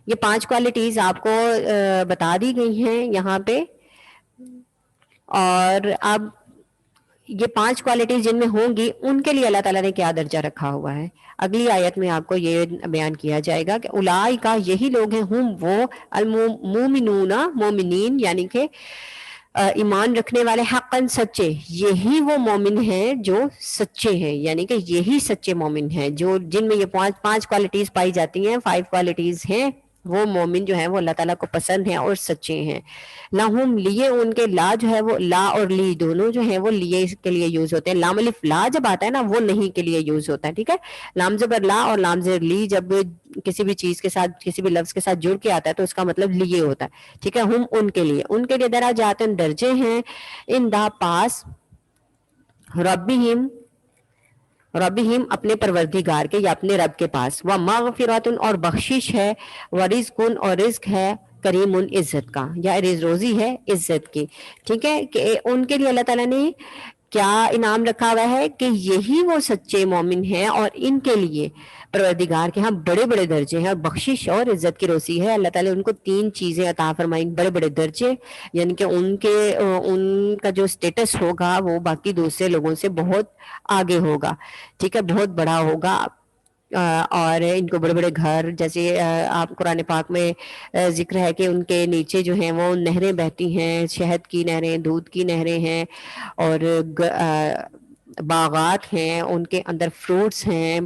یہ 5 کوالٹیز آپ کو بتا دی گئی ہیں یہاں پہ. اور اب یہ 5 کوالٹیز جن میں ہوں گی ان کے لیے اللہ تعالیٰ نے کیا درجہ رکھا ہوا ہے. اگلی آیت میں آپ کو یہ بیان کیا جائے گا کہ اولئک یہی لوگ ہیں ہم وہ المومنون مومنین یعنی کہ ایمان رکھنے والے حقاً سچے, یہی وہ مومن ہیں جو سچے ہیں, یعنی کہ یہی سچے مومن ہیں جو جن میں یہ 5 کوالٹیز پائی جاتی ہیں, 5 کوالٹیز ہیں, وہ مومن جو ہیں وہ اللہ تعالیٰ کو پسند ہیں اور سچے ہیں. لہم لیے ان کے لا جو ہے وہ لا اور لی دونوں جو ہیں وہ لیے کے لیے یوز ہوتے ہیں. لام الف لا جب آتا ہے نا وہ نہیں کے لیے یوز ہوتا ہے, ٹھیک ہے. لام زبر لا اور لام زبر لی جب کسی بھی چیز کے ساتھ کسی بھی لفظ کے ساتھ جڑ کے آتا ہے تو اس کا مطلب لیے ہوتا ہے, ٹھیک ہے. ہم ان کے لیے درجات درجے ہیں ان دا پاس ربہم اپنے پروردگار کے یا اپنے رب کے پاس. و مغفرات اور بخشش ہے, و رزق اور رزق ہے, کریم عزت کا یا روزی ہے عزت کی, ٹھیک ہے. کہ ان کے لیے اللہ تعالیٰ نے کیا انعام رکھا ہوا ہے کہ یہی وہ سچے مومن ہیں اور ان کے لیے پروردگار کے ہاں بڑے بڑے درجے ہیں اور بخشش اور عزت کی روزی ہے. اللہ تعالیٰ ان کو 3 چیزیں عطا فرمائیں, بڑے بڑے درجے, یعنی کہ ان کا جو سٹیٹس ہوگا وہ باقی دوسرے لوگوں سے بہت آگے ہوگا, ٹھیک ہے, بہت بڑا ہوگا. اور ان کو بڑے بڑے گھر, جیسے آپ قرآن پاک میں ذکر ہے کہ ان کے نیچے جو ہیں وہ نہریں بہتی ہیں, شہد کی نہریں, دودھ کی نہریں ہیں, اور باغات ہیں, ان کے اندر فروٹس ہیں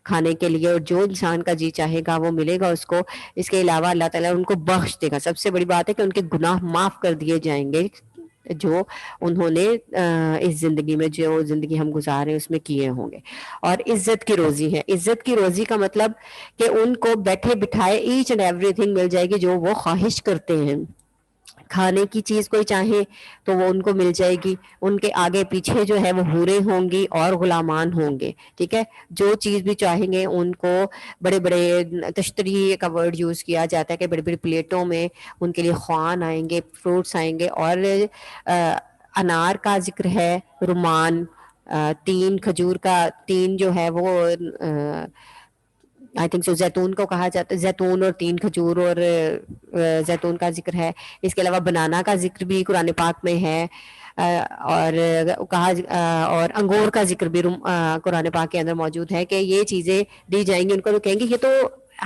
کھانے کے لیے, اور جو انسان کا جی چاہے گا وہ ملے گا اس کو. اس کے علاوہ اللہ تعالیٰ ان کو بخش دے گا. سب سے بڑی بات ہے کہ ان کے گناہ معاف کر دیے جائیں گے جو انہوں نے اس زندگی میں, جو زندگی ہم گزارے اس میں کیے ہوں گے. اور عزت کی روزی ہے. عزت کی روزی کا مطلب کہ ان کو بیٹھے بٹھائے ایچ اینڈ ایوری تھنگ مل جائے گی جو وہ خواہش کرتے ہیں. کھانے کی چیز کوئی چاہے تو وہ ان کو مل جائے گی. ان کے آگے پیچھے جو ہے وہ حوریں ہوں گی اور غلامان ہوں گے, ٹھیک ہے. جو چیز بھی چاہیں گے ان کو, بڑے بڑے تشتری کا ورڈ یوز کیا جاتا ہے کہ بڑی بڑی پلیٹوں میں ان کے لیے خوان آئیں گے, فروٹس آئیں گے, اور انار کا ذکر ہے, رومان, 3 کھجور کا, 3 جو ہے وہ آئی تھنک سو زیتون کو کہا جاتا ہے, زیتون اور 3 کھجور اور زیتون کا ذکر ہے. اس کے علاوہ بنانا کا ذکر بھی قرآن پاک میں ہے, اور کہا اور انگور کا ذکر بھی قرآن پاک کے اندر موجود ہے کہ یہ چیزیں دی جائیں گی ان کو. تو کہیں گے یہ تو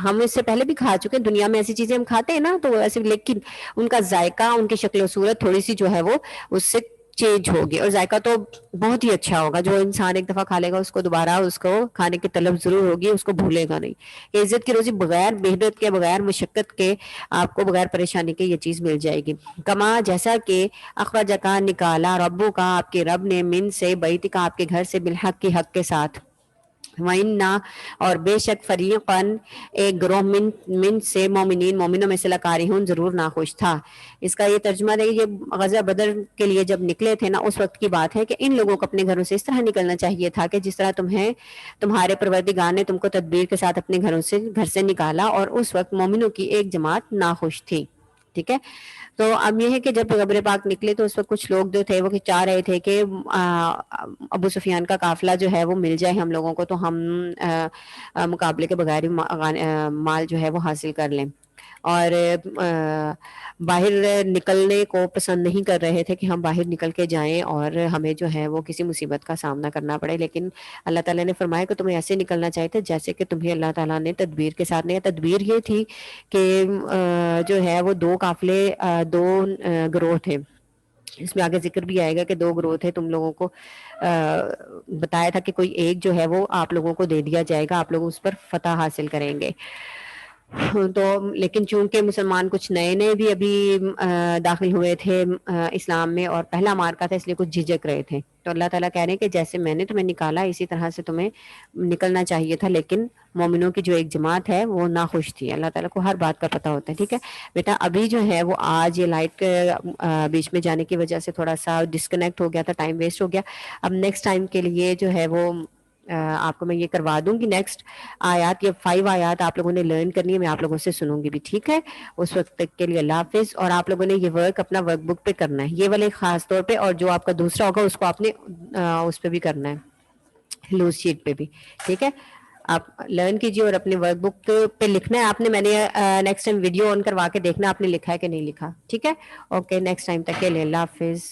ہم اس سے پہلے بھی کھا چکے ہیں, دنیا میں ایسی چیزیں ہم کھاتے ہیں نا, تو ایسے, لیکن ان کا ذائقہ, ان کی شکل و صورت تھوڑی سی جو ہے وہ اس سے چینج ہوگی, اور ذائقہ تو بہت ہی اچھا ہوگا. جو انسان ایک دفعہ کھا لے گا اس کو دوبارہ اس کو کھانے کی طلب ضرور ہوگی, اس کو بھولے گا نہیں. کہ عزت کی روزی بغیر محنت کے, بغیر مشقت کے, آپ کو بغیر پریشانی کے یہ چیز مل جائے گی. کما جیسا کہ اخرجک نکالا ربو کا, آپ کے رب نے, من سے بیت کا, آپ کے گھر سے, بالحق کی حق کے ساتھ. وَإِنَّا اور بے شک فریقاً ایک گروہ من سے مومنین, مومنوں میں سے لکارہون ضرور ناخوش تھا. اس کا یہ ترجمہ ہے, یہ غزوہ بدر کے لیے جب نکلے تھے نا اس وقت کی بات ہے کہ ان لوگوں کو اپنے گھروں سے اس طرح نکلنا چاہیے تھا کہ جس طرح تمہارے پروردگار نے تم کو تدبیر کے ساتھ اپنے گھر سے نکالا, اور اس وقت مومنوں کی ایک جماعت ناخوش تھی, ٹھیک ہے. تو اب یہ ہے کہ جب پیغمبر پاک نکلے تو اس وقت کچھ لوگ جو تھے وہ چاہ رہے تھے کہ ابو سفیان کا قافلہ جو ہے وہ مل جائے ہم لوگوں کو, تو ہم مقابلے کے بغیر مال جو ہے وہ حاصل کر لیں. اور باہر نکلنے کو پسند نہیں کر رہے تھے کہ ہم باہر نکل کے جائیں اور ہمیں جو ہے وہ کسی مصیبت کا سامنا کرنا پڑے. لیکن اللہ تعالیٰ نے فرمایا کہ تمہیں ایسے نکلنا چاہیے تھا جیسے کہ تمہیں اللہ تعالیٰ نے تدبیر کے ساتھ نہیں. تدبیر یہ تھی کہ جو ہے وہ 2 قافلے, 2 گروہ تھے. اس میں آگے ذکر بھی آئے گا کہ 2 گروہ تھے. تم لوگوں کو بتایا تھا کہ کوئی ایک جو ہے وہ آپ لوگوں کو دے دیا جائے گا, آپ لوگ اس پر فتح حاصل کریں گے. تو لیکن چونکہ مسلمان کچھ نئے نئے بھی ابھی داخل ہوئے تھے اسلام میں, اور پہلا مارکا تھا, اس لیے کچھ جھجک رہے تھے. تو اللہ تعالیٰ کہہ رہے ہیں کہ جیسے میں نے تمہیں نکالا اسی طرح سے تمہیں نکلنا چاہیے تھا, لیکن مومنوں کی جو ایک جماعت ہے وہ ناخوش تھی. اللہ تعالیٰ کو ہر بات کا پتہ ہوتا ہے, ٹھیک ہے بیٹا. ابھی جو ہے وہ آج یہ لائٹ بیچ میں جانے کی وجہ سے تھوڑا سا ڈسکنیکٹ ہو گیا تھا, ٹائم ویسٹ ہو گیا. اب نیکسٹ ٹائم کے لیے جو ہے وہ آپ کو میں یہ کروا دوں گی. نیکسٹ آیات, یہ 5 آیات آپ لوگوں نے لرن کرنی ہے, میں آپ لوگوں سے سنوں گی بھی, ٹھیک ہے. اس وقت تک کے لیے اللہ حافظ. اور آپ لوگوں نے یہ ورک اپنا ورک بک پہ کرنا ہے, یہ والے خاص طور پہ, اور جو آپ کا دوسرا ہوگا اس کو آپ نے اس پہ بھی کرنا ہے, لوز شیٹ پہ بھی, ٹھیک ہے. آپ لرن کیجیے اور اپنے ورک بک پہ لکھنا ہے آپ نے. میں نے نیکسٹ ٹائم ویڈیو آن کروا کے دیکھنا آپ نے لکھا ہے کہ نہیں لکھا. ٹھیک ہے, اوکے, نیکسٹ ٹائم تک کے لیے اللہ حافظ.